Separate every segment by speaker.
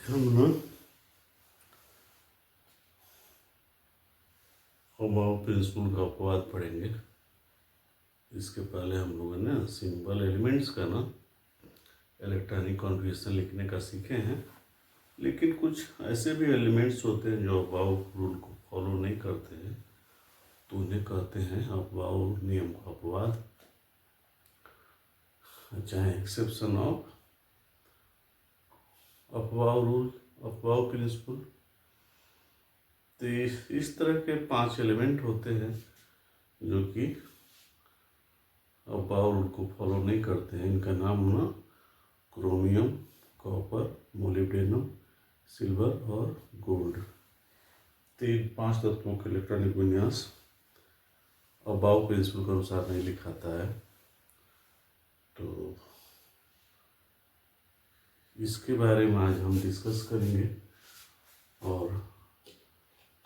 Speaker 1: हम ना होमोव प्रिंसिपल का अपवाद पढ़ेंगे। इसके पहले हम लोगों ने सिंपल एलिमेंट्स का ना इलेक्ट्रॉनिक कॉन्फ़िगरेशन लिखने का सीखे हैं, लेकिन कुछ ऐसे भी एलिमेंट्स होते हैं जो अबाव रूल को फॉलो नहीं करते हैं, तो उन्हें कहते हैं अबाव नियम का अपवाद, चाहे exception of above rule, above principle. तो इस तरह के 5 एलिमेंट होते हैं जो कि अबाव रूल को फॉलो नहीं करते हैं। इनका नाम ना क्रोमियम, कॉपर, मोलिब्डेनम, सिल्वर और गोल्ड। तो इन 5 तत्वों के इलेक्ट्रॉनिक विन्यास अबाव प्रिंसिपल के अनुसार नहीं लिखाता है। तो इसके बारे में आज हम डिस्कस करेंगे, और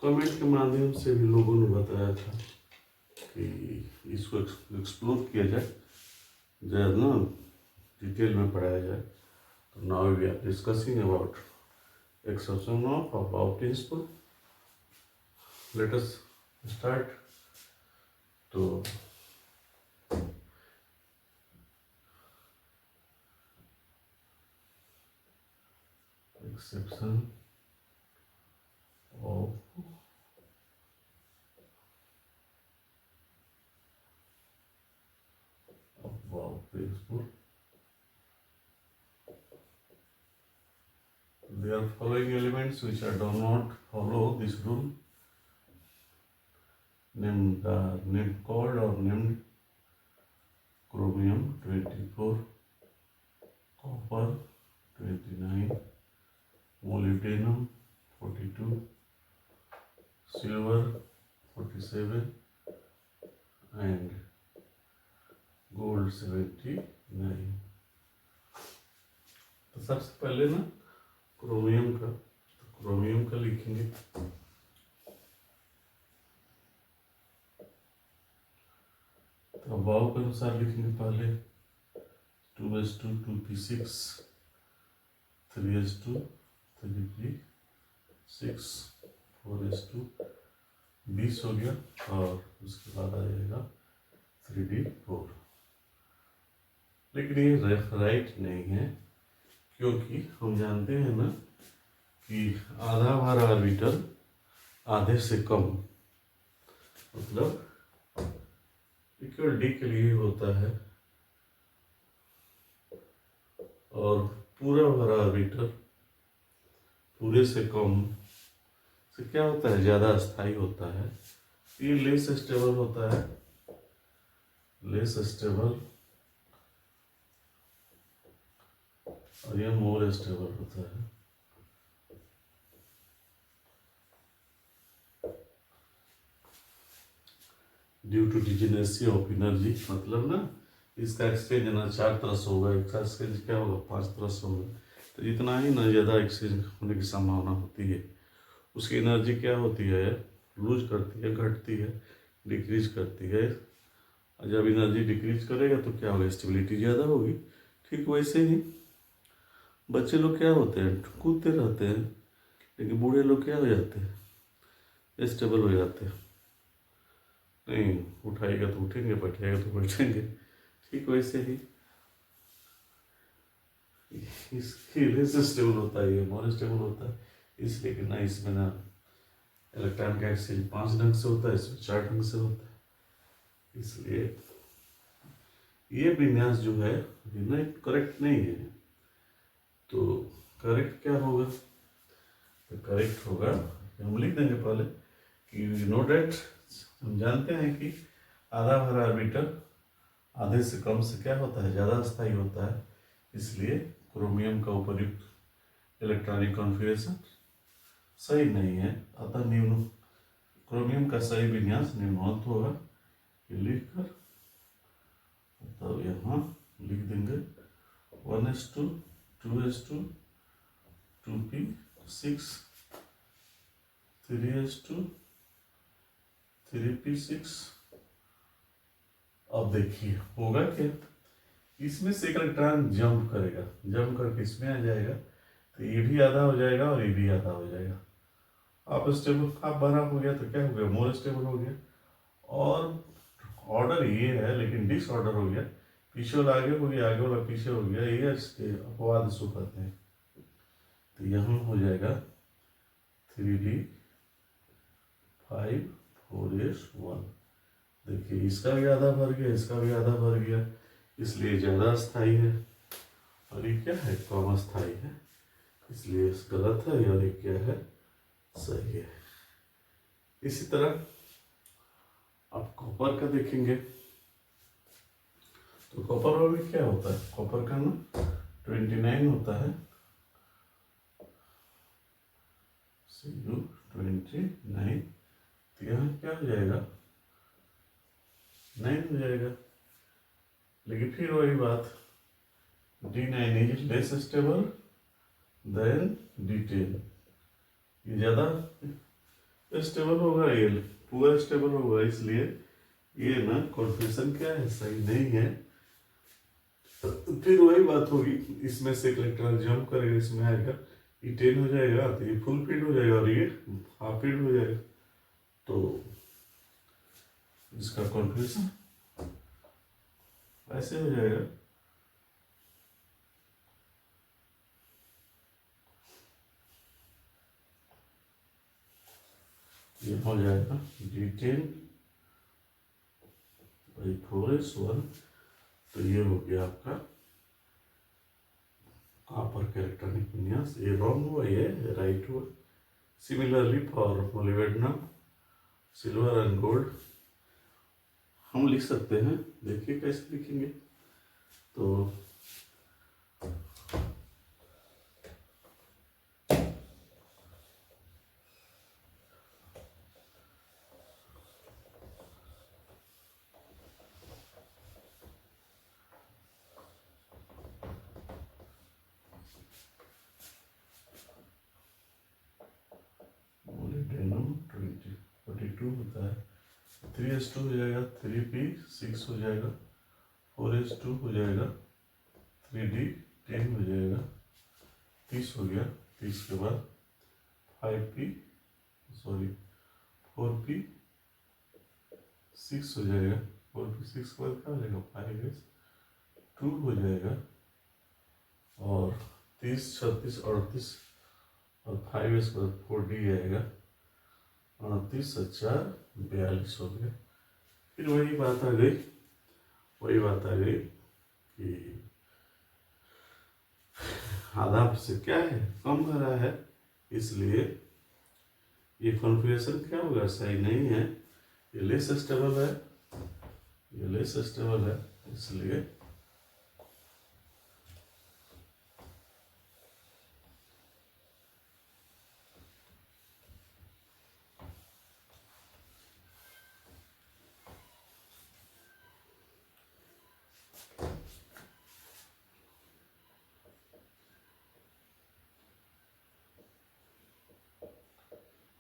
Speaker 1: कमेंट के माध्यम से भी लोगों ने बताया था कि इसको एक्सप्लोर किया जाए, ज़्यादा ना डिटेल में पढ़ाया जाए। तो now we are discussing about exception of above principle. Let us start. तो exception of above principle, there are following elements which do not follow this rule, named called or named chromium 24, copper 29, molybdenum 42, silver 47 and gold 79। तो सबसे पहले ना chromium का लिखेंगे। तो above के अनुसार लिखेंगे पहले 2s2 2p6, 3s2 3p6, 4s2 20 हो गया, और उसके बाद आ जाएगा 3d4। लेकिन ये राइट नहीं है, क्योंकि हम जानते हैं ना कि आधा भार ऑर्बिटल आधे से कम, मतलब इक्वल डी के लिए होता है, और पूरा भार ऑर्बिटल पूरे से कम से क्या होता है, ज़्यादा स्थायी होता है। ये लेस स्टेबल होता है, लेस स्टेबल, और यह मोर स्टेबल होता है। ड्यू टू डिजेनेरेसी ऑफ एनर्जी, मतलब ना इसका एक्सचेंज ना 4 तरह से होगा, इसका एक्सचेंज क्या होगा 5 तरह से होगा। तो जितना ही ना ज़्यादा एक्सचेंज होने की संभावना होती है, उसकी एनर्जी क्या होती है, लूज करती है, घटती है, डिक्रीज करती है। और जब एनर्जी डिक्रीज करेगा तो क्या होगा, स्टेबिलिटी ज़्यादा होगी। ठीक वैसे ही बच्चे लोग क्या होते हैं, कूदते रहते हैं, लेकिन बूढ़े लोग क्या हो जाते हैं, स्टेबल हो जाते हैं। नहीं उठाएगा तो उठेंगे, बैठेगा तो बैठेंगे। ठीक वैसे ही इसकी लेस स्टेबल होता है, ये मोर स्टेबल होता है। इसलिए कि ना इसमें ना इलेक्ट्रॉन का एक्सचेंज 5 ढंग से होता है, इसमें 4 ढंग से होता है। इसलिए ये विन्यास जो है ये करेक्ट नहीं है। तो करेक्ट क्या होगा, तो करेक्ट होगा, हम लिख देंगे पहले कि यू नो डेट, हम जानते हैं कि आधा भरा ऑर्बिटल आधे से कम से क्या होता है, ज़्यादा स्थायी होता है। इसलिए क्रोमियम का उपयुक्त इलेक्ट्रॉनिक कॉन्फ़िगरेशन सही नहीं है। अतः निम्न क्रोमियम का सही विन्यास निम्नवत होगा। ये लिख कर तब यहाँ लिख देंगे 1s2 2s2 2p6 3s2 3p6। अब देखिए होगा क्या, इसमें से एक इलेक्ट्रॉन जंप करेगा, जंप करके इसमें आ जाएगा। तो ये भी आधा हो जाएगा और ये भी आधा हो जाएगा। आप स्टेबल आप बना हो गया तो क्या हो गया, मोर स्टेबल हो गया। और ऑर्डर ये है लेकिन डिसऑर्डर हो गया, पीछे वाला आगे हो गया, आगे वाला पीछे हो गया, ये अपवाद इसको कहते हैं। तो यहाँ हो जाएगा 3d5 4s1। देखिए इसका भी आधा भर गया, इसका भी आधा भर गया, इसलिए ज़्यादा स्थायी है। और ये क्या है, कम स्थायी है, इसलिए गलत है। और ये क्या है, सही है। इसी तरह आप कॉपर का देखेंगे तो कॉपर में क्या होता है, कॉपर का ना 29 होता है, Cu29। तो यहाँ क्या हो जाएगा, 9 हो जाएगा। लेकिन फिर वही बात, D9 is less stable then D10। ये ज़्यादा स्टेबल होगा, ये पूरा स्टेबल होगा, इसलिए ये ना कॉन्फिगरेशन क्या है, सही नहीं है। फिर वही बात होगी, इसमें से एक इलेक्ट्रॉन जंप करेगा, इसमें आएगा, ये 10 हो जाएगा तो ये फुल फीड हो जाएगा और ये हाफ फीड हो जाएगा। तो इसका कॉन्फिगरेशन ऐसे हो जाएगा। ये हो जाएगा D10/4s1। तो ये हो गया आपका कॉपर का इलेक्ट्रॉनिक विन्यास। ये रॉन्ग हुआ, ये राइट हुआ। Similarly for molybdenum, silver and gold हम लिख सकते हैं। देखिए कैसे लिखेंगे, तो मोलिब्डेनम 42 होता है, 3s2 हो जाएगा, 3p6 हो जाएगा, 4s2 हो जाएगा, 3d10 हो जाएगा, 30 हो गया। 30 के बाद 4p6 हो जाएगा, 4p6 के बाद क्या हो जाएगा, 5s2 हो जाएगा, और 30 36 38 और 5s के बाद 4d आएगा, 38 और 4 42 हो गया। फिर वही बात आ गई कि आधा से क्या है, कम भरा है, इसलिए ये कॉन्फ़िगरेशन क्या होगा, सही नहीं है। ये लेस स्टेबल है, इसलिए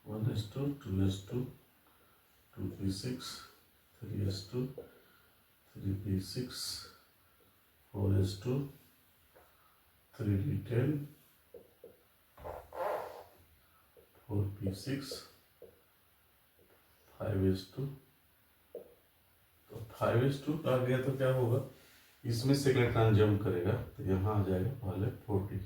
Speaker 1: one S to, 2s2, 2p6, 3s2, 3p6, 4s2, 3d10, 4p6, 5s2। तो 5s2 आ गया तो क्या होगा, इसमें से इलेक्ट्रॉन जंप करेगा तो यहाँ आ जाएगा पहले 40,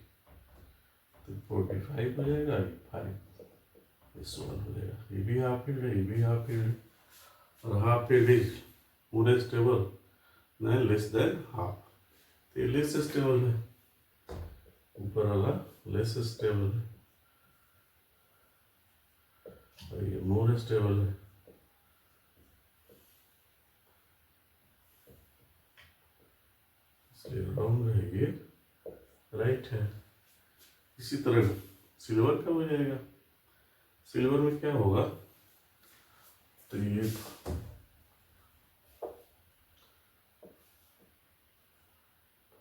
Speaker 1: तो 45 हो जाएगा, 5s1 हो जाएगा। ये भी हाफ फील्ड है, ये भी हाफ फील्ड है, और हाफ फील्ड इज पूरे स्टेबल नहीं लेस देन हाफ। तो ये लेस स्टेबल है, ऊपर वाला लेस स्टेबल है और ये मोर स्टेबल है। इसलिए रॉन्ग है, ये राइट है। इसी तरह सिल्वर का हो जाएगा। सिल्वर में क्या होगा, तो ये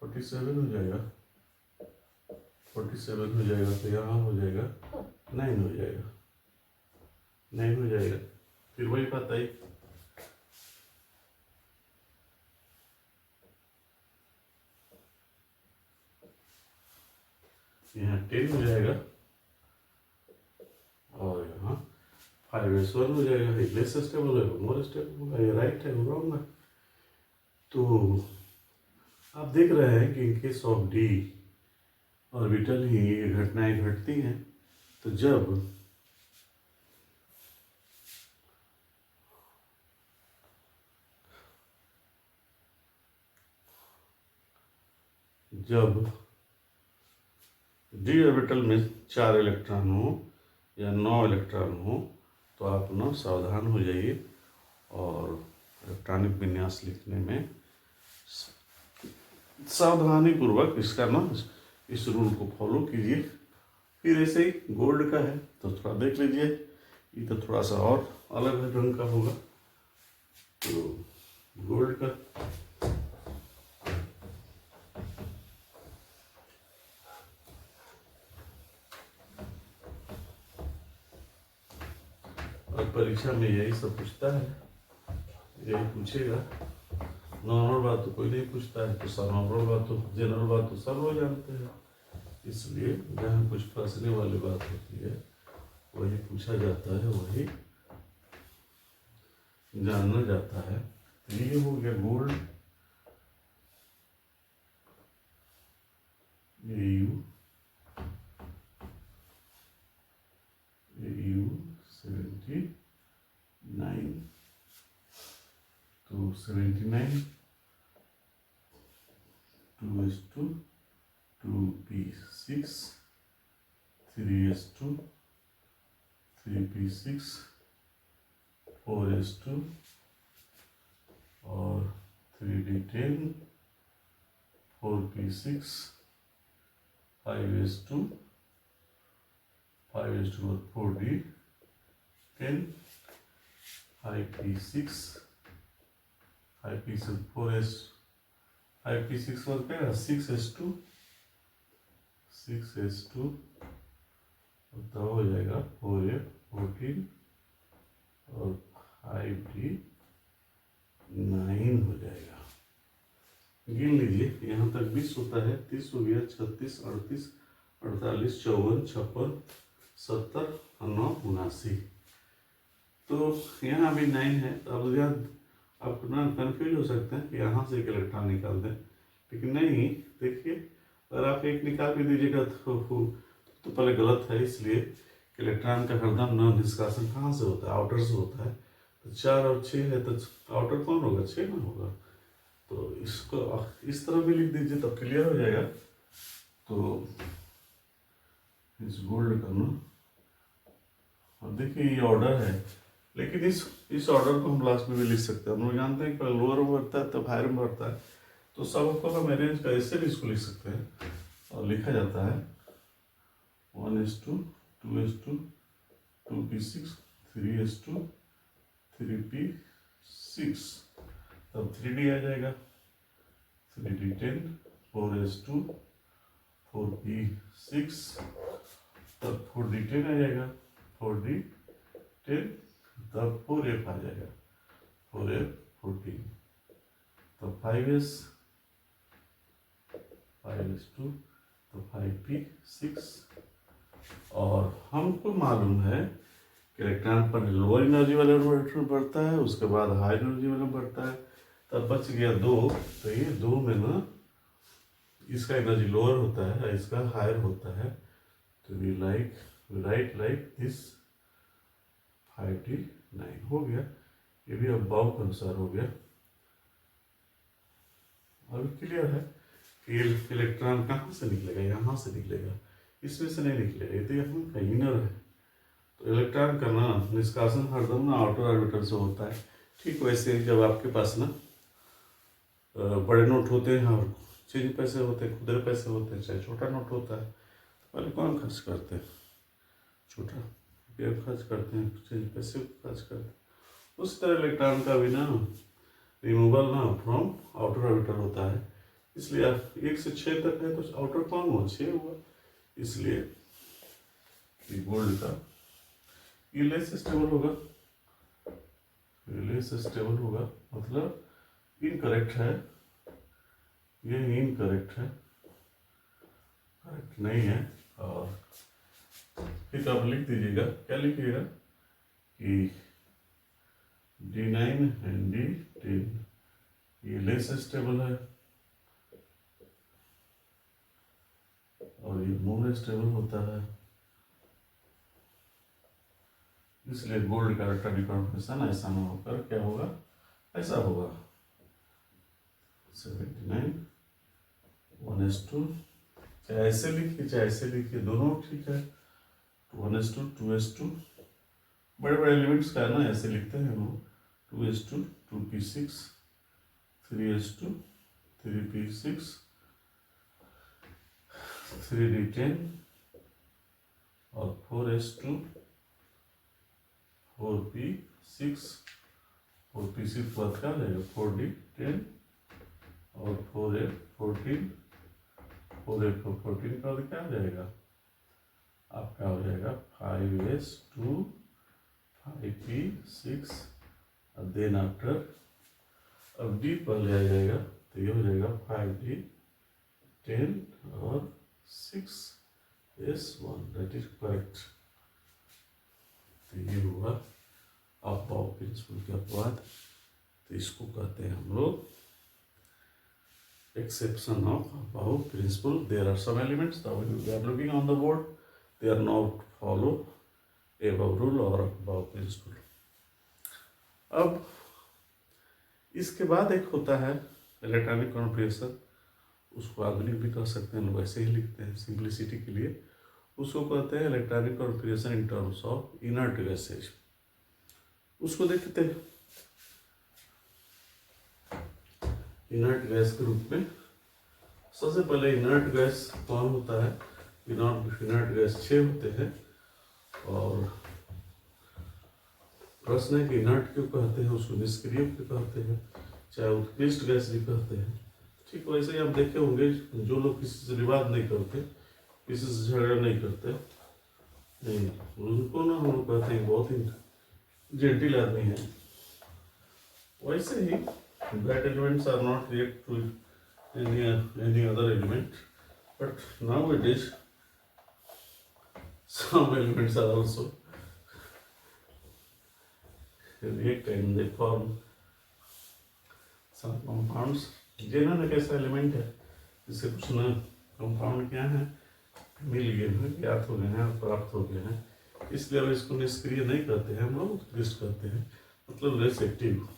Speaker 1: 47 हो जाएगा, 47 हो जाएगा, तो यहाँ हो जाएगा 9 हो जाएगा, 9 हो जाएगा। फिर वही बात आई, यहाँ 10 हो जाएगा और यहाँ 5s1 हो जाएगा। ये लेस स्टेबल है, मोर स्टेबल होगा, ये राइट है, रॉन्ग है। तो आप देख रहे हैं कि in case of d orbital ही ये घटनाएं घटती हैं। तो जब डी ऑर्बिटल में 4 इलेक्ट्रॉन हो या 9 इलेक्ट्रॉन हो तो आप ना सावधान हो जाइए और इलेक्ट्रॉनिक विन्यास लिखने में सावधानी पूर्वक इसका ना इस रूल को फॉलो कीजिए। फिर ऐसे ही गोल्ड का है तो थोड़ा देख लीजिए, ये तो थोड़ा सा और अलग ढंग का होगा। तो गोल्ड का और परीक्षा में यही सब पूछता है, यही पूछेगा। नॉर्मल बात तो कोई नहीं पूछता है, तो सब नॉर्मल बात तो जनरल बात तो सब लोग जानते हैं। इसलिए जहाँ कुछ फंसने वाली बात होती है वही पूछा जाता है, वही जानना जाता है। तो ये हो गया gold, AU 79 to 79 2s2 2p6 3s2 3p6 4s2 और 3d10 4p6 5s2 5s2 और 4d10 5p6 5p6 4s 5p6 और क्या 6s2 6s2 तो हो जाएगा 4f 14 और 5d 9 हो जाएगा। गिन लीजिए, यहाँ तक 20 होता है, 30 हो गया, 36 38 48 54 56 70 और 9 79। तो यहाँ भी 9 है। तो अब यहाँ आप ना कन्फ्यूज हो सकते हैं कि यहाँ से एक इलेक्ट्रॉन निकाल दें, लेकिन नहीं। देखिए, अगर आप एक निकाल भी दीजिएगा तो पहले गलत है, इसलिए इलेक्ट्रॉन का हरदम न निष्कासन कहाँ से होता है, आउटर से होता है। तो 4 और 6 है तो आउटर कौन होगा, 6 ना होगा। तो इसको इस तरह भी लिख दीजिए तब क्लियर हो जाएगा। तो इस गोल्ड का ना, अब देखिए ये ऑर्डर है, लेकिन इस ऑर्डर को हम लास्ट में भी लिख सकते हैं। हम लोग जानते हैं कि लोअर में बढ़ता है तब हायर में बढ़ता है, तो सबको हम अरेंज का ऐसे भी इसको लिख सकते हैं। और लिखा जाता है 1s2 2s2 2p6 3s2 3p6, तब 3d आ जाएगा, 3d10 4s2 4p6, तब 4d10 आ जाएगा, 4d10, तब 4f आ जाएगा, 4f 14, तब 5s2 तो 5p6। और हमको मालूम है कि इलेक्ट्रॉन पर लोअर एनर्जी वाला इलेक्ट्रॉन बढ़ता है, उसके बाद हाई एनर्जी वाला बढ़ता है, तब बच गया 2। तो ये 2 में ना इसका एनर्जी लोअर होता है, इसका हायर होता है। तो we write like this 5d9 हो गया। ये भी अब बाउ के अनुसार हो गया। अब क्लियर है कि इलेक्ट्रॉन कहाँ से निकलेगा, यहाँ से निकलेगा, इसमें से नहीं निकलेगा, ये तो यहाँ का इनर है। तो इलेक्ट्रॉन का ना निष्कासन हरदम ना आउटर ऑर्बिटल से होता है। ठीक वैसे जब आपके पास ना बड़े नोट होते हैं और चेंज पैसे होते हैं, खुदरे पैसे होते हैं, चाहे छोटा नोट होता है, तो पहले कौन खर्च करते हैं, छोटा रुपया खर्च करते हैं, चेंज पैसे खर्च करते हैं। उस तरह इलेक्ट्रॉन का भी ना रिमूवल ना फ्रॉम आउटर ऑर्बिटल होता है। इसलिए आप 1 से 6 तक है तो आउटर कौन हुआ, 6 हुआ। इसलिए गोल्ड का ये लेस स्टेबल होगा, लेस स्टेबल होगा मतलब इनकरेक्ट है, ये इनकरेक्ट है, करेक्ट नहीं है। और फिर आप लिख दीजिएगा, क्या लिखिएगा कि D9 एंड D10 ये लेस स्टेबल है और ये मोर स्टेबल होता है, इसलिए गोल्ड का इलेक्ट्रॉनिक कॉन्फिगरेशन ऐसा ना होकर क्या होगा, ऐसा होगा 79 1:2, चाहे ऐसे लिखिए चाहे ऐसे लिखिए, दोनों ठीक है। 1:2 2:2, बड़े बड़े एलिमेंट्स का है ना, ऐसे लिखते हैं हम 2:2 2p6 3:2 3p6 3d10 और 4:2 4p6 4p6 बाद क्या रहेगा 4d10 और 4a14 4a14 का क्या हो जाएगा आपका, हो जाएगा 5s2 5p6 और देन आफ्टर अब d पर लिया जाएगा तो ये हो जाएगा 5d10 और 6s1, दैट इज करेक्ट। तो ये हुआ अबाउ प्रिंसिपल के अपवाद, तो इसको कहते हैं हम लोग exception of above principle. There are some elements that we are looking on the board, they are not follow above rule or above principle. अब इसके बाद एक होता है इलेक्ट्रॉनिक कॉन्फिगरेशन, उसको आधुनिक भी कह सकते हैं, लोग ऐसे ही लिखते हैं सिंप्लिसिटी के लिए। उसको कहते हैं electronic configuration in terms of inert gases. उसको देखते हैं इनर्ट गैस के रूप में। सबसे पहले इनर्ट गैस कौन होता है, इनर्ट गैस 6 होते हैं। और प्रश्न है कि इनर्ट क्यों कहते हैं, उसको निष्क्रिय क्यों कहते हैं, चाहे उत्कृष्ट गैस भी कहते हैं। ठीक वैसे ही आप देखे होंगे जो लोग किसी से विवाद नहीं करते, किसी से झगड़ा नहीं करते, नहीं उनको ना हम लोग कहते हैं बहुत ही जेंटिल आदमी है। वैसे ही that elements are not react to any other element, but nowadays some elements are also react and they form some compounds। जेनन एक ऐसा एलिमेंट है जिसे कुछ न कंपाउंड क्या है मिल गए हैं, ज्ञात हो गए हैं और प्राप्त हो गए हैं, इसलिए अब इसको निष्क्रिय नहीं करते हैं हम लोग, उत्कृष्ट करते हैं, मतलब less active.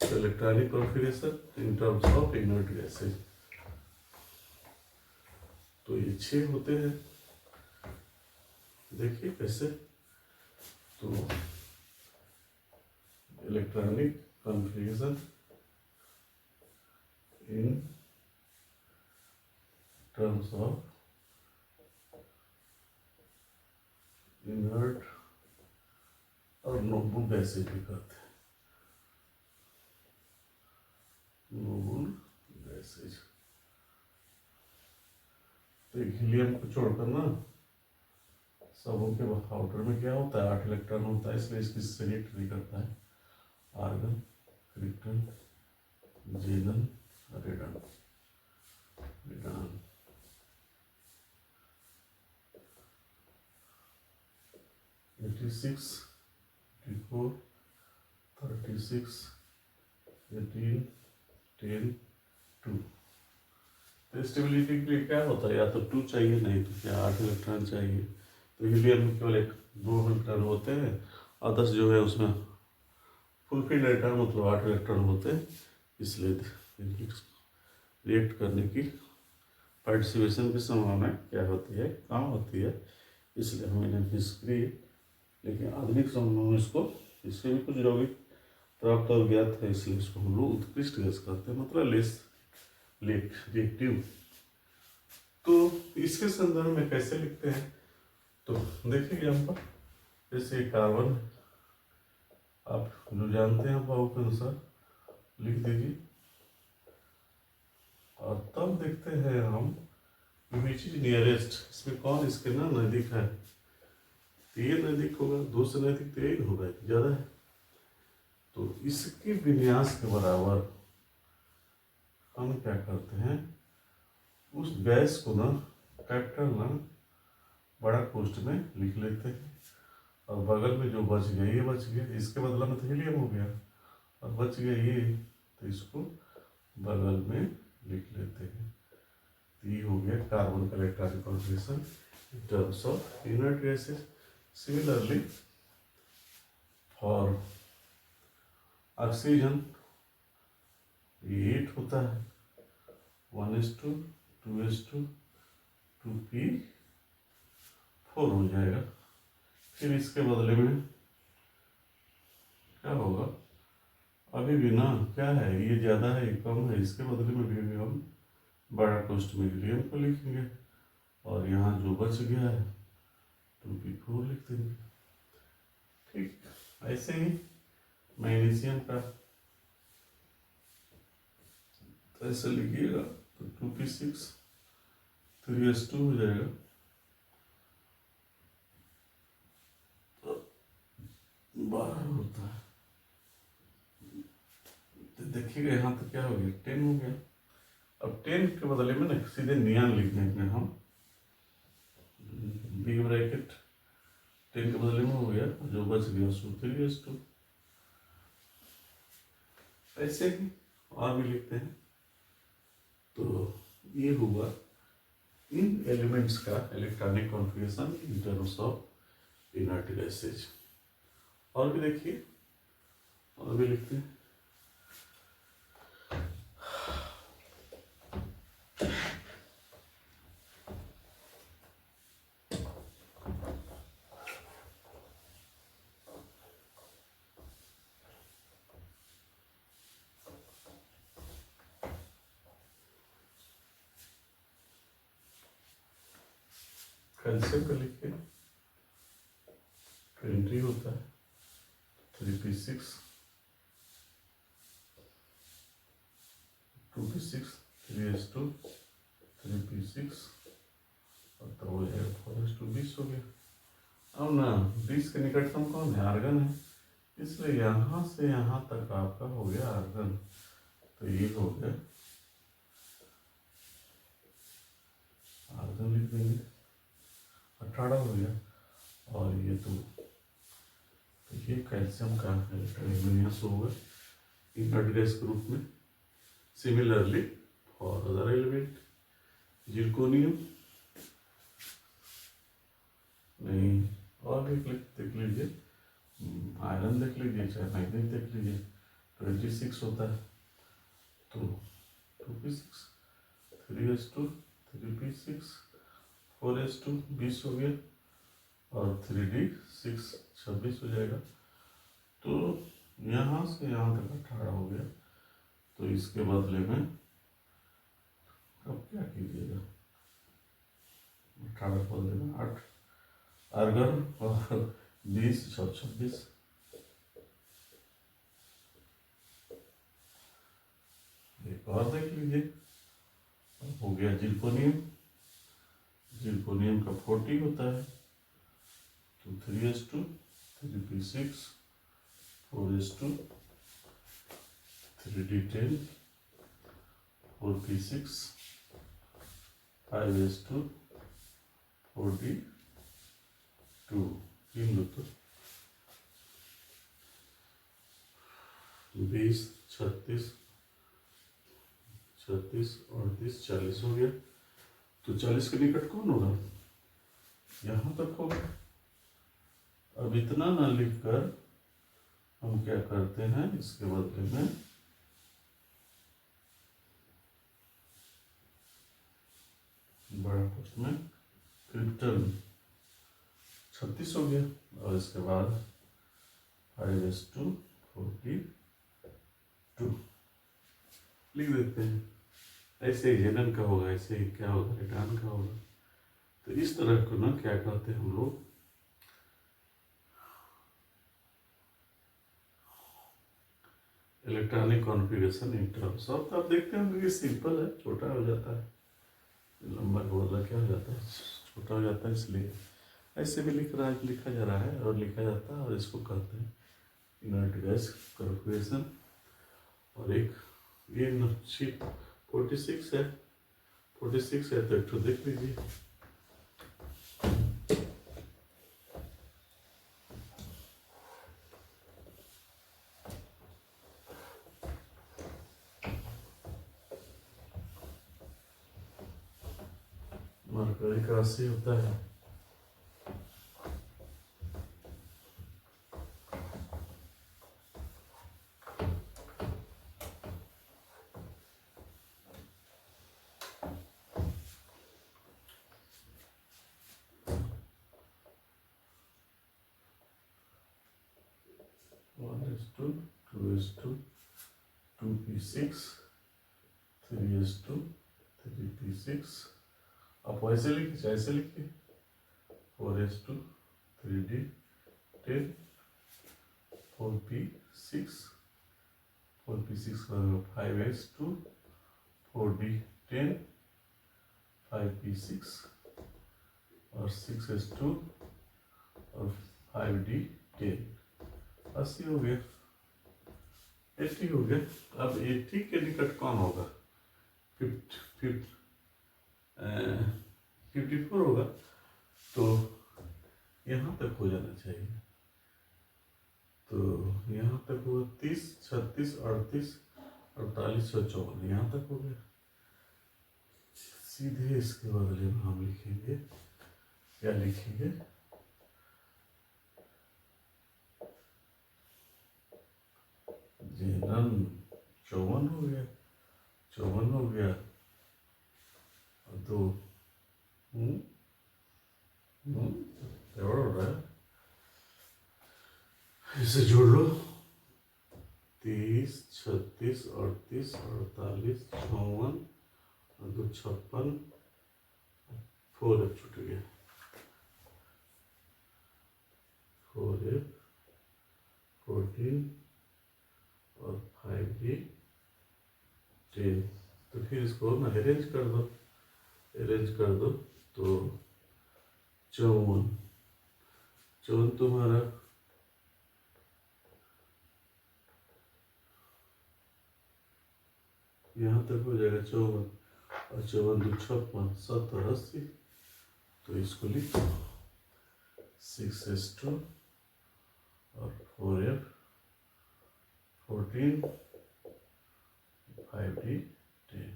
Speaker 1: Electronic configuration in terms of inert gases, तो ये 6 होते हैं। देखिए कैसे, तो electronic configuration in terms of inert और नोबल गैसेज भी कहते हैं, नोबल गैसेज। तो हीलियम को छोड़कर ना सबों के आउटर में क्या होता है 8 इलेक्ट्रॉन होता है, इसलिए इसकी से रिएक्ट नहीं करता है। Argon, krypton, जेनन, रेडन, रेडन। एटी 4 36 18 10 2। तो स्टेबिलिटी के लिए क्या होता है, या तो 2 चाहिए, नहीं तो क्या 8 इलेक्ट्रॉन चाहिए। तो हीलियम में केवल 2 इलेक्ट्रॉन होते हैं, अदर्स जो है उसमें फुलफिल्ड इलेक्ट्रॉन मतलब 8 इलेक्ट्रॉन होते हैं, इसलिए रिएक्ट करने की पार्टिसिपेशन की संभावना क्या होती है, कम होती है, इसलिए हम इन्हें निष्क्रिय। लेकिन आधुनिक समय में इससे भी कुछ यौगिक प्राप्त और ज्ञात है, इसलिए इसको हम लोग उत्कृष्ट गैस कहते हैं, मतलब लेस रिएक्टिव। तो इसके संदर्भ में कैसे लिखते हैं, तो देखिए यहाँ पर जैसे कार्बन आप जो जानते हैं भाव के अनुसार लिख दीजिए, और तब देखते हैं हम विच इज नियरेस्ट, इसमें कौन इसके ना नजदीक है, तो ये नजदीक होगा, 2 से नजदीक तो यही होगा, ज़्यादा है। तो इसके विन्यास के बराबर हम क्या करते हैं, उस गैस को ना कैपिटल ना बड़ा पोस्ट में लिख लेते हैं, और बगल में जो बच गया ये बच गया, इसके बदला में तो हीलियम हो गया, और बच गया ये, तो इसको बगल में लिख लेते हैं। तो ये हो गया कार्बन का electronic configuration in terms of inert gases. Similarly for oxygen ये 8 होता है, 1s2 2s2 2p4 हो जाएगा। फिर इसके बदले में क्या होगा, अभी भी ना क्या है, ये ज़्यादा है ये कम है, इसके बदले में भी हम बड़ा पोस्ट में हीलियम को लिखेंगे, और यहाँ जो बच गया है 2p4 लिख देंगे। ठीक, ऐसे ही मैग्नीशियम का तो ऐसे लिखिएगा, तो 2p6 3s2 हो जाएगा, तो 12 होता है। तो देखिएगा यहाँ तो क्या हो गया, 10 हो गया। अब 10 के बदले में ना सीधे नियॉन लिख देंगे हम, बिग ब्रैकेट 10 के बदले में हो गया, जो बच गया उसको 3s2। ऐसे ही और भी लिखते हैं। तो ये हुआ इन एलिमेंट्स का electronic configuration in terms of inert gases. और भी देखिए, और भी लिखते हैं। कैल्शियम का लिखिए, 20 होता है, 3p6 2p6 3s2 3p6, और तो वो है 4s2 20 हो गया। अब ना 20 के निकटतम कौन है, आर्गन है, इसलिए यहाँ से यहाँ तक आपका हो गया आर्गन। तो ये हो गया आर्गन, लिख देंगे 18 हो गया। और ये तो ये कैल्शियम का एल्यूमिनियम होगा इनर्ट गैस के रूप में। Similarly for other element, zirconium नहीं, और भी देख लीजिए, आयरन देख लीजिए, चाहे मैग्नीज देख लीजिए, 26 होता है, तो 2p6 3s2 3p6 4s2 20 हो गया, और 3d6 26 हो जाएगा। तो यहाँ से यहाँ तक 18 हो गया। तो इसके बदले में अब क्या कीजिएगा, 18 के बदले में 8 आर्गन, और 20 और 26। एक और देख लीजिए, हो गया जिरकोनियम। जिरकोनियम का 40 होता है, तो 3s2 3p6 4s2 3d10 4p6 5s2 4d2। इन लो तो 20 36 36 38 40 हो गया। तो 40 के निकट कौन होगा, यहाँ तक होगा। अब इतना ना लिखकर हम क्या करते हैं, इसके बदले में बड़ा पोस्ट में क्रिप्टन 36 हो गया, और इसके बाद 5s2 42 लिख देते हैं। ऐसे ही जेनन का होगा, ऐसे ही क्या होगा, रिटर्न का होगा। तो इस तरह को ना क्या कहते हैं हम लोग, electronic configuration in terms of. तो आप देखते हैं ये सिंपल है, छोटा हो जाता है, लंबा बोला क्या हो जाता है, छोटा हो जाता है। इसलिए ऐसे भी लिखा जा रहा है और लिखा जाता है, और इसको कहते हैं इनर्ट गैस कॉन्फ़िगरेशन। और एक ये शीट 46 है, 46 है, तो एक तो देख लीजिए। मरकरी का 80 होता है। One S two 2p6 3s2 3p6। आप वैसे लिखिए चाहे ऐसे लिखिए 4s2 3d10 4p6 5s2 4d10 5p6 और 6s2 और 5d10 80 हो गया। 80 हो गया। अब 80 के निकट कौन होगा? 54 होगा। तो यहाँ तक हो जाना चाहिए। तो यहाँ तक होगा 30 36 38 48 और 54, यहाँ तक हो गया। सीधे इसके बदले में हम लिखेंगे, क्या लिखेंगे? जनरल 54 हो गया, 54 हो गया और 2 हो रहा है। इसे जोड़ लो 30 36 38 48 54 और 2 56 4f छूट गया 4f 14 और 5d10। तो फिर इसको ना अरेंज कर दो तो 54 तुम्हारा यहाँ तक हो जाएगा 54 और 54 2 56 70 80। तो इसको लिखो 6s2 और 4f 14 5d10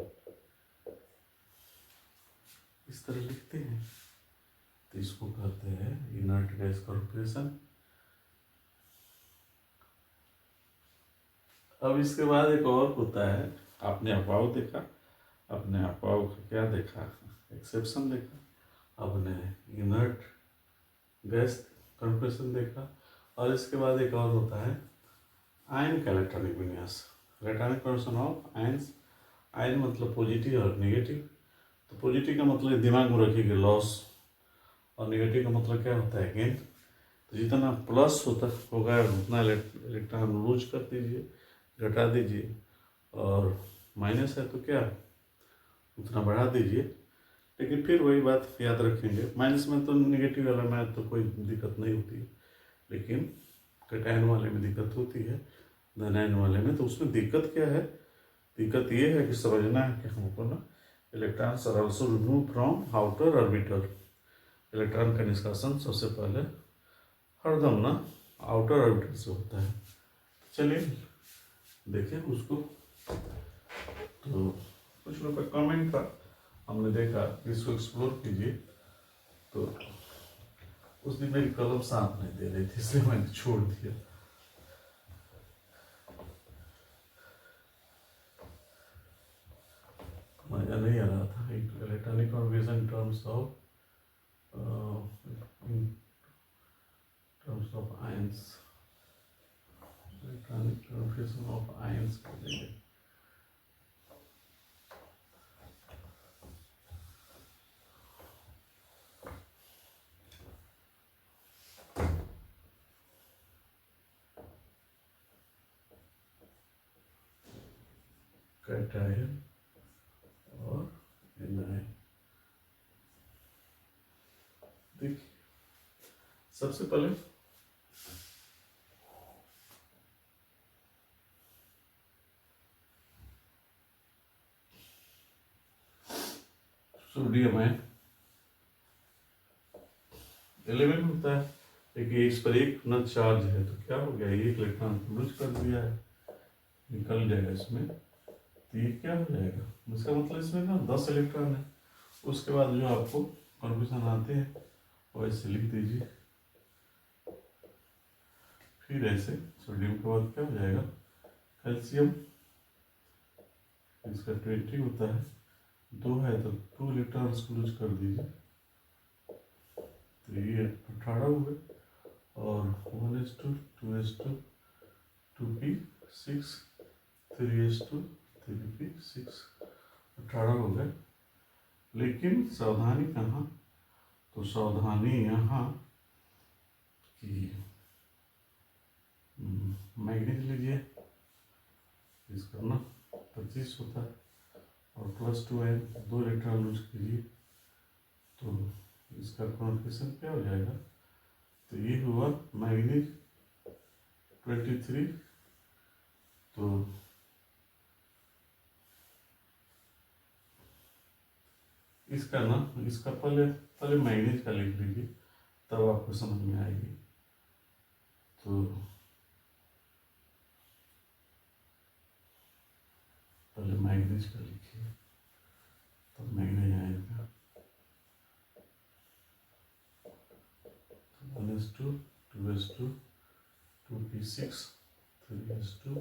Speaker 1: इस तरह लिखते हैं। तो इसको कहते हैं इनर्ट गैस कॉर्पोरेशन। अब इसके बाद एक और होता है, आपने अफवाह देखा, आपने अफवाह का क्या देखा? एक्सेप्शन देखा, आपने इनर्ट गैस कॉर्पोरेशन देखा। और इसके बाद एक और होता है आयन का इलेक्ट्रॉनिक विन्यास, electronic configuration of ions. Ion मतलब पॉजिटिव और नेगेटिव। तो पॉजिटिव का मतलब दिमाग में रखिएगा लॉस, और नेगेटिव का मतलब क्या होता है? गेन। तो जितना प्लस होगा उतना इलेक्ट्रॉन लूज कर दीजिए, घटा दीजिए, और माइनस है तो क्या उतना बढ़ा दीजिए। लेकिन फिर वही बात याद रखेंगे, माइनस में तो नेगेटिव वाला में तो कोई दिक्कत नहीं होती है, लेकिन कैटायन वाले में दिक्कत होती है, धनायन वाले में। तो उसमें दिक्कत क्या है? दिक्कत ये है कि समझना है कि हमको ना electrons are also remove from outer orbital. Electron का निष्कासन सबसे पहले हरदम ना आउटर ऑर्बिटल से होता है। चलिए देखें उसको। तो कुछ लोग का कमेंट था, हमने देखा इसको एक्सप्लोर कीजिए। तो उस दिन मेरी कलम साथ नहीं दे रही थी, इसलिए मैंने छोड़ दिया। मजा नहीं आ रहा था। Electronic configuration in terms of ions, electronic configuration of ions करेंगे। कैटायन और एनायन। देखिए सबसे पहले सोडियम है 11 होता है, लेकिन इस पर एक न चार्ज है, तो क्या हो गया? एक इलेक्ट्रॉन लूज कर दिया है, निकल जाएगा इसमें। तो ये क्या हो जाएगा? इसका मतलब इसमें ना 10 इलेक्ट्रॉन है, उसके बाद जो आपको कन्फ्यूजन आते हैं वो ऐसे लिख दीजिए। फिर ऐसे सोडियम के बाद क्या हो जाएगा, कैल्शियम, इसका 20 होता है, 2 है तो 2 इलेक्ट्रॉन्स को लूज कर दीजिए, तो ये 18 हुए, और 1s2 2s2 2p6 3s2 3p6 18 हो गए। लेकिन सावधानी कहाँ, तो सावधानी यहाँ कि मैग्नीज लीजिए, इसका ना 25 होता है, और +2 है, 2 इलेक्ट्रॉन लूज कीजिए, तो इसका कॉन्फिगरेशन क्या हो जाएगा, तो ये हुआ मैग्नीज 23, तो इसका ना, इसका पहले मैग्नीज का लिख लीजिए, तब आपको समझ में आएगी। तो पहले मैग्नीज का लिखिए, तब मैग्नीज आएगा। 1s2 2s2 2p6 3s2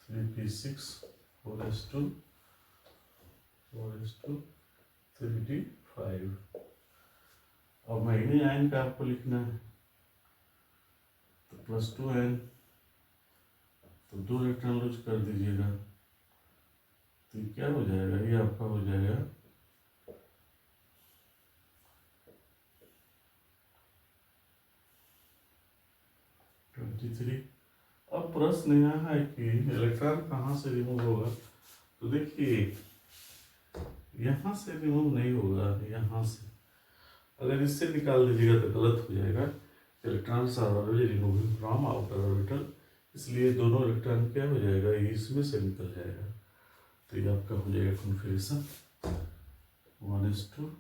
Speaker 1: 3p6 4s2 4s2 3d5। और मैग्नीज आयन का आपको लिखना है, तो +2 आयन, तो 2 इलेक्ट्रॉन लूज कर दीजिएगा, तो क्या हो जाएगा, ये आपका हो जाएगा 23। अब प्रश्न यह है कि इलेक्ट्रॉन कहाँ से रिमूव होगा, तो देखिए यहाँ से रिमूव नहीं होगा, यहाँ से अगर इससे निकाल दीजिएगा तो गलत हो जाएगा। Electrons are already removing from outer orbital, इसलिए दोनों इलेक्ट्रॉन क्या हो जाएगा, इसमें से निकल जाएगा, तो ये आपका हो जाएगा configuration 1s2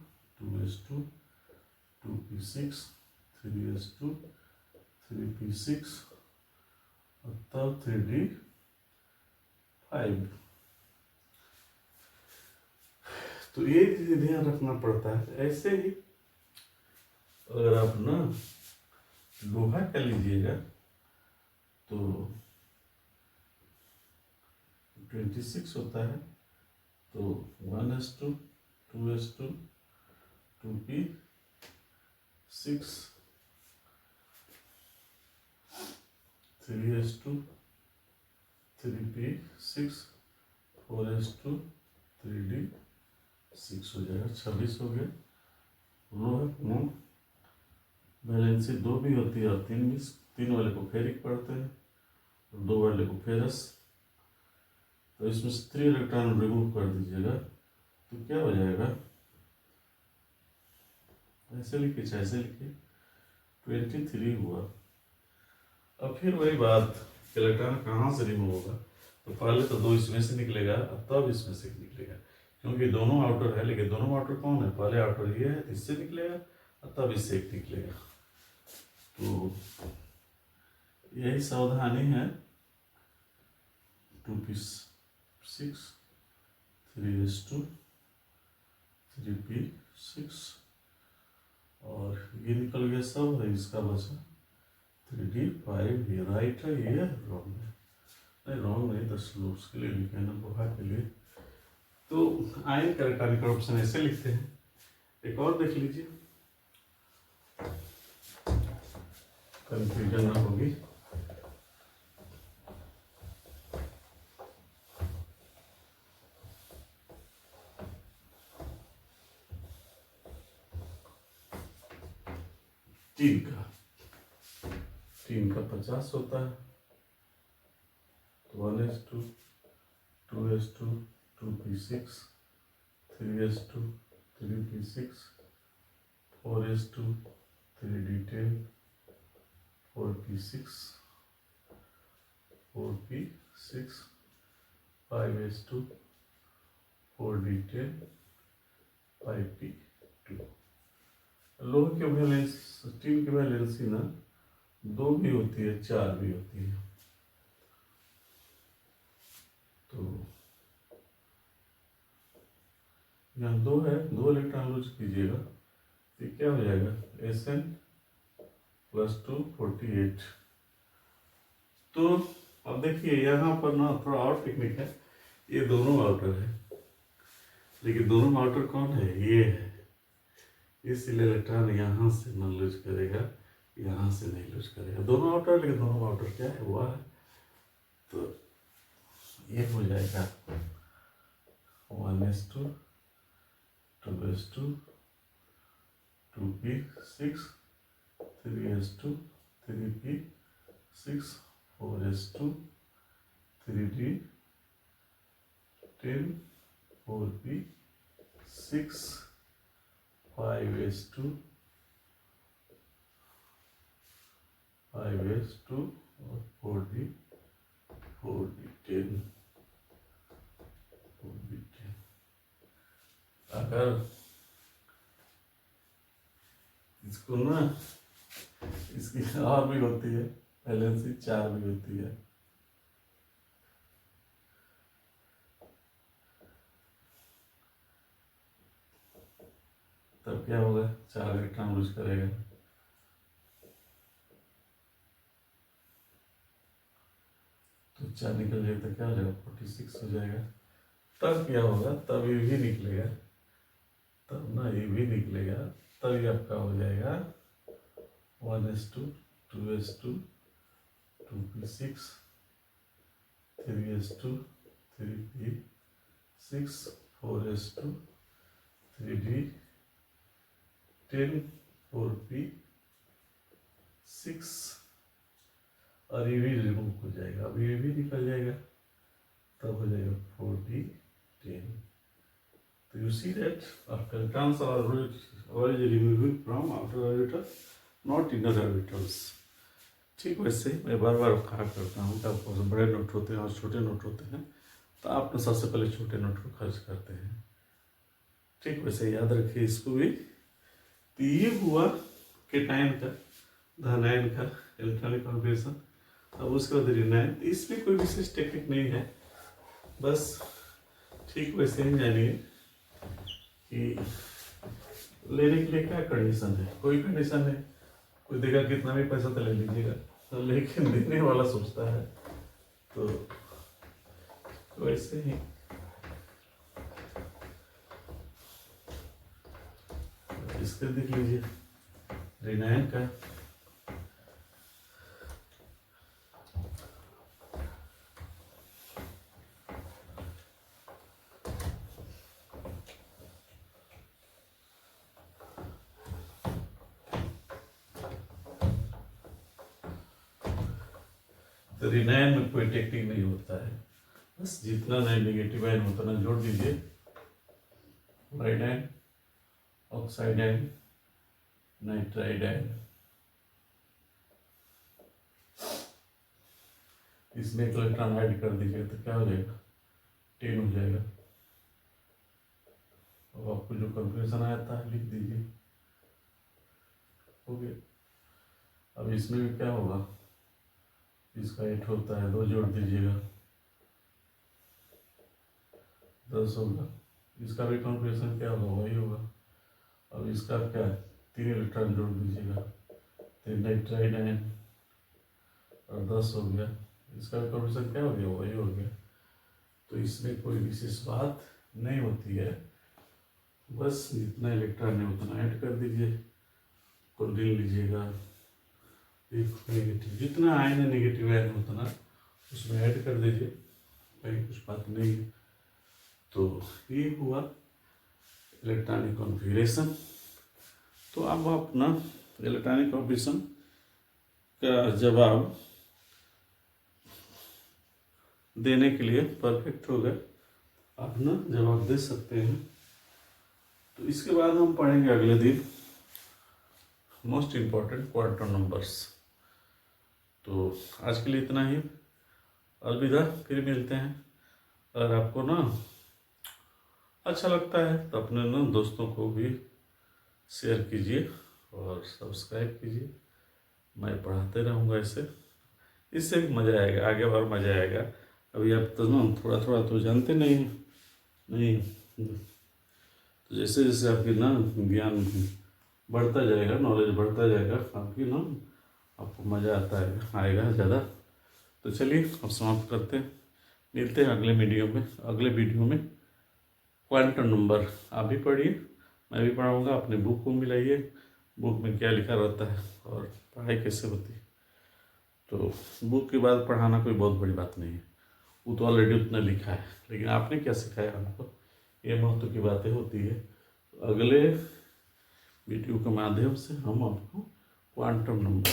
Speaker 1: 2s2 2p6 3s2 3p6 और तब 3d5। तो ये ध्यान रखना पड़ता है। ऐसे ही अगर आप ना लोहा का लीजिएगा तो 26 होता है, तो 1s2 2s2 2p6 3s2 3p6 4s2 3d6 हो जाएगा, 26 हो गया। लोहा वैलेंसी 2 भी होती है और 3 भी, 3 वाले को फेरिक पढ़ते हैं और 2 वाले को फेरस, तो इसमें से 3 इलेक्ट्रॉन रिमूव कर दीजिएगा, तो क्या हो जाएगा, ऐसे लिखिए चाहे ऐसे लिखिए, 23 हुआ। अब फिर वही बात, इलेक्ट्रॉन कहाँ से रिमूव होगा, तो पहले तो 2 इसमें से निकलेगा और तब इसमें से निकलेगा, क्योंकि दोनों आउटर है, लेकिन दोनों आउटर कौन है, पहले आउटर ये है, इससे निकलेगा और तब इससे एक निकलेगा। तो यही सावधानी है। 2p6 3s2 3p6 और ये निकल गया सब है, इसका बचा 3d5। ये राइट है, ये रॉन्ग है, नहीं रॉन्ग नहीं, 10 लूप्स के लिए लिखे ना, लोहा के लिए। तो आयन इलेक्ट्रॉनिक ऑप्शन ऐसे लिखते हैं। एक और देख लीजिए, कंफ्यूजन ना होगी। टीन का 50 होता है, तो 1s2 2s2 2p6 3s2 3p6 4s2 3d10 4p6 4p6 5s2 4d10 5p2। लोहे के वैलेंस, स्टील की वैलेंसी ना 2 भी होती है, 4 भी होती है, तो यहाँ 2 है, 2 इलेक्ट्रॉन लूज कीजिएगा तो ये क्या हो जाएगा, Sn + 2 48। तो अब देखिए यहाँ पर ना थोड़ा और टेक्निक है, ये दोनों आउटर है, लेकिन दोनों आउटर कौन है, ये है, इसलिए इलेक्ट्रॉन यहाँ से न लूज करेगा, यहाँ से नहीं लूज करेगा, दोनों आउटर, लेकिन दोनों आउटर क्या है, वो है। तो ये हो जाएगा 1s2 2s2 2p6 3s2 3p6 4s2 3d 10 4p6 5s2 5s2 और 4d 10 अगर इसको ना, इसकी और भी होती है, वैलेंसी 4 भी होती है, तब क्या होगा, 4 इलेक्ट्रॉन लूज करेगा, तो 4 निकल जाएगा तो क्या हो जाएगा, 46 हो जाएगा। तब क्या होगा, तब ये भी निकलेगा, तब ना ये भी निकलेगा, तब ये आपका हो जाएगा 1s2 2s2 2p6 3s2 3p6 4s2 3d 10 4p6 और ये भी रिमूव हो जाएगा, अब ये भी निकल जाएगा, तब हो जाएगा 4d 10। तो you see that after electrons are already removed from outer orbital, not inner orbitals। ठीक वैसे मैं बार बार कहा करता हूँ कि आपको बड़े नोट होते हैं और छोटे नोट होते हैं, तो आप तो सबसे पहले छोटे नोट को खर्च करते हैं। ठीक वैसे याद रखिए इसको भी। तो ये हुआ केटायन का, धनायन का इलेक्ट्रॉनिक कॉन्फिगरेशन। अब उसके बाद ऋणायन, इसमें कोई विशेष टेक्निक नहीं है, बस ठीक वैसे ही जानिए कि लेने के लिए क्या कंडीशन है, कोई कंडीशन है, कोई देगा कितना भी पैसा तो ले लीजिएगा, तो लेकिन देने वाला सोचता है, तो वैसे ही इसके देख लीजिए ऋणायन का। तो ऋणायन में कोई टेक्निक नहीं होता है, बस जितना नए नेगेटिव आयन उतना जोड़ दीजिए, wide oxide ion nitride ion, इसमें एक इलेक्ट्रॉन ऐड कर दीजिए तो क्या हो जाएगा, 10 हो जाएगा। अब आपको जो कॉन्फिगरेशन आया था लिख दीजिए, हो गया। अब इसमें भी क्या होगा, इसका 8 होता है, 2 जोड़ दीजिएगा 10 होगा, इसका भी कॉन्फिगरेशन क्या होगा, वही होगा। अब इसका क्या, 3 इलेक्ट्रॉन जोड़ दीजिएगा, 3 नाइट्राइड आयन और 10 हो गया, इसका भी कॉन्फिगरेशन क्या हो गया, वही हो गया। तो इसमें कोई विशेष बात नहीं होती है, बस जितना इलेक्ट्रॉन है उतना ऐड कर दीजिए, कोडिन लीजिएगा, एक नेगेटिव जितना आयन है नेगेटिव आयन उतना उसमें ऐड कर दीजिए, कहीं कुछ बात नहीं है। तो ये हुआ इलेक्ट्रॉनिक कॉन्फ़िगरेशन। तो अब अपना इलेक्ट्रॉनिक कॉन्फ़िगरेशन का जवाब देने के लिए परफेक्ट हो गए, आप ना जवाब दे सकते हैं। तो इसके बाद हम पढ़ेंगे अगले दिन मोस्ट इम्पॉर्टेंट क्वांटम नंबर्स। तो आज के लिए इतना ही, अलविदा, फिर मिलते हैं। अगर आपको ना अच्छा लगता है तो अपने ना दोस्तों को भी शेयर कीजिए और सब्सक्राइब कीजिए, मैं पढ़ाते रहूँगा इससे भी मज़ा आएगा, आगे और मज़ा आएगा। अभी आप तो ना थोड़ा थोड़ा तो जानते नहीं, तो जैसे जैसे आपकी ना ज्ञान बढ़ता जाएगा, नॉलेज बढ़ता जाएगा आपकी ना, आपको मज़ा आता है आएगा ज़्यादा। तो चलिए अब समाप्त करते हैं, मिलते हैं अगले वीडियो में। अगले वीडियो में क्वांटम नंबर आप भी पढ़िए, मैं भी पढ़ाऊँगा, अपने बुक को मिलाइए, बुक में क्या लिखा रहता है और पढ़ाई कैसे होती है। तो बुक के बाद पढ़ाना कोई बहुत बड़ी बात नहीं है, वो तो ऑलरेडी उतना लिखा है, लेकिन आपने क्या सिखाया हमको, ये महत्व की बातें होती है। तो अगले वीडियो के माध्यम से हम आपको क्वांटम नंबर